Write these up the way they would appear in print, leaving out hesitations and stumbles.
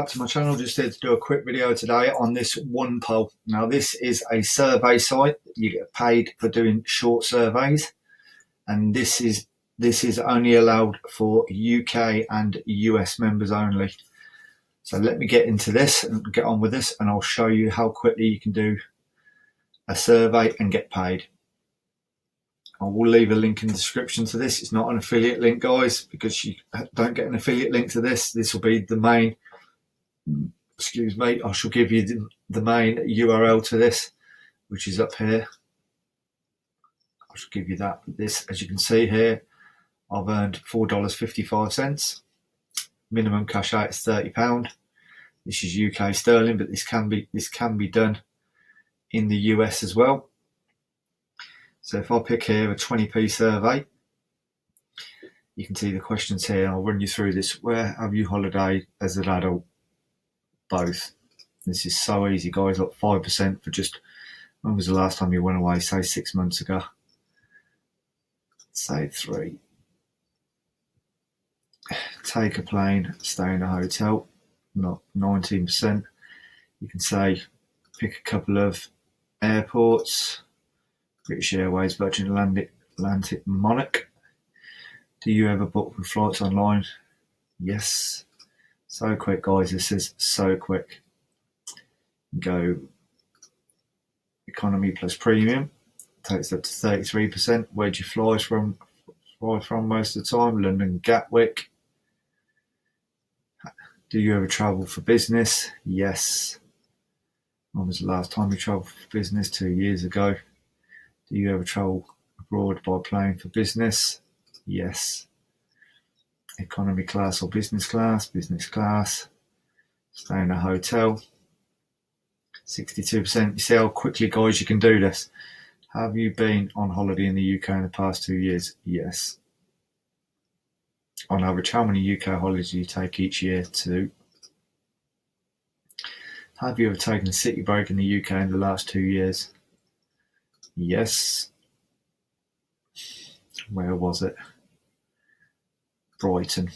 Back to my channel, just here to do a quick video today on this Onepoll. Now this is a survey site. You get paid for doing short surveys, and this is only allowed for UK and US members only. So let me get into this and get on with this, and I'll show you how quickly you can do a survey and get paid. I will leave a link in the description to this. It's not an affiliate link, guys, because you don't get an affiliate link to this. This will be the main, excuse me, I shall give you the main URL to this, which is up here. I shall give you that. This, as you can see here, I've earned $4.55. Minimum cash out is £30. This is UK sterling, but this can be done in the US as well. So if I pick here a 20p survey, you can see the questions here. I'll run you through this. Where have you holidayed as an adult? Both. This is so easy, guys. Like 5% for just, when was the last time you went away? Say 6 months ago. Say 3. Take a plane, stay in a hotel. Not 19%. You can say pick a couple of airports. British Airways, Virgin Atlantic, Monarch. Do you ever book for flights online? Yes. So quick, guys. This is so quick. Go economy plus premium. Takes up to 33%. Where do you fly from most of the time? London Gatwick. Do you ever travel for business? Yes. When was the last time you travelled for business? 2 years ago. Do you ever travel abroad by plane for business? Yes. Economy class or business class? Business class. Stay in a hotel. 62%. You see how quickly, guys, you can do this. Have you been on holiday in the UK in the past 2 years? Yes. On average, how many UK holidays do you take each year? 2. Have you ever taken a city break in the UK in the last 2 years? Yes. Where was it? Brighton.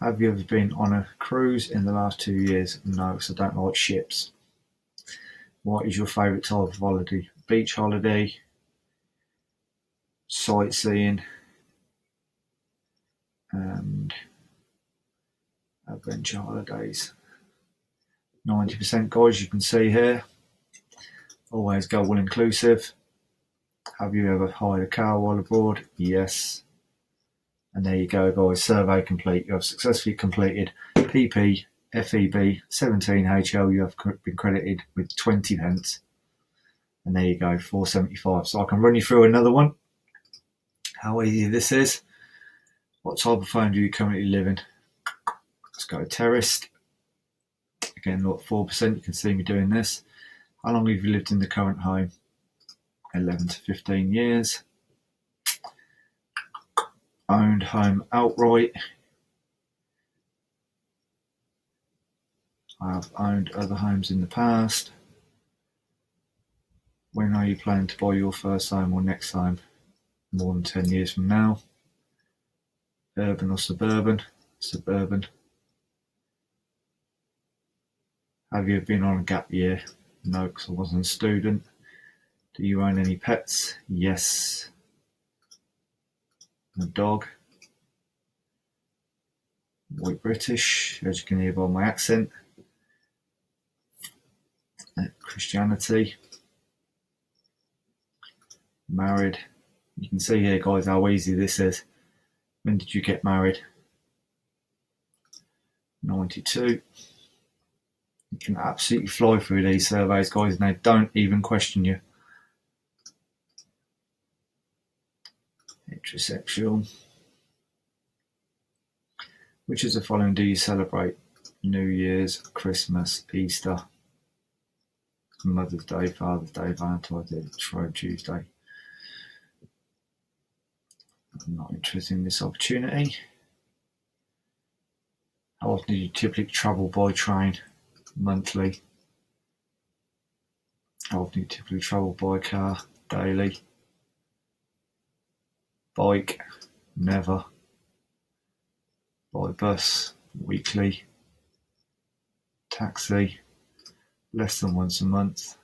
Have you ever been on a cruise in the last 2 years? No, because I don't like ships. What is your favourite type of holiday? Beach holiday, sightseeing, and adventure holidays. 90%, guys, you can see here. Always go all inclusive. Have you ever hired a car while abroad? Yes. And there you go, guys. Survey complete. You have successfully completed PP FEB 17HL. You have been credited with 20 pence. And there you go, 475. So I can run you through another one. How easy this is. What type of phone do you currently live in? Let's go terraced. Again, look, 4%. You can see me doing this. How long have you lived in the current home? 11 to 15 years. Owned home outright. I have owned other homes in the past. When are you planning to buy your first home or next home? More than 10 years from now. Urban or suburban? Suburban. Have you been on a gap year? No, because I wasn't a student. Do you own any pets? Yes. A dog. White British, as you can hear by my accent. Christianity. Married. You can see here, guys, how easy this is. When did you get married? 92. You can absolutely fly through these surveys, guys, and they don't even question you. Heterosexual. Which of the following do you celebrate? New Year's, Christmas, Easter, Mother's Day, Father's Day, Valentine's Day, Shrove Tuesday. I'm not interested in this opportunity. How often do you typically travel by train? Monthly. How often do you typically travel by car? Daily. Bike? Never. By bus? weekly, taxi, less than once a month,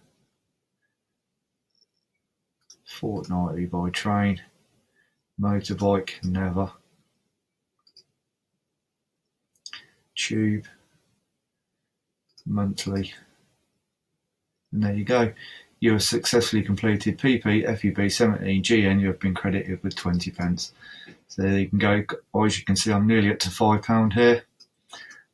fortnightly by train, motorbike, never, tube, monthly. And there you go. You have successfully completed PP FUB 17G and you have been credited with 20 pence. So there you can go. As you can see, I'm nearly up to £5 here.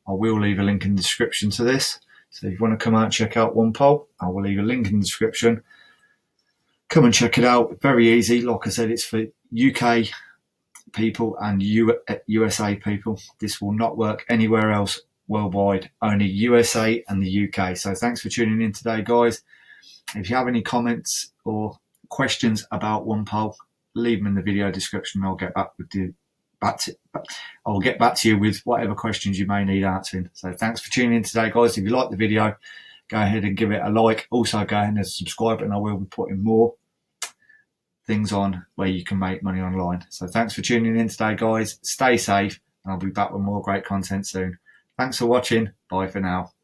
I will leave a link in the description to this. So if you want to come out and check out Onepoll, I will leave a link in the description. Come and check it out. Very easy. Like I said, it's for UK people and USA people. This will not work anywhere else worldwide, only USA and the UK. So thanks for tuning in today, guys. If you have any comments or questions about Onepoll, leave them in the video description. I'll get back with you. I'll get back to you with whatever questions you may need answering. So thanks for tuning in today, guys. If you like the video, go ahead and give it a like. Also, go ahead and subscribe, and I will be putting more things on where you can make money online. So thanks for tuning in today, guys. Stay safe, and I'll be back with more great content soon. Thanks for watching. Bye for now.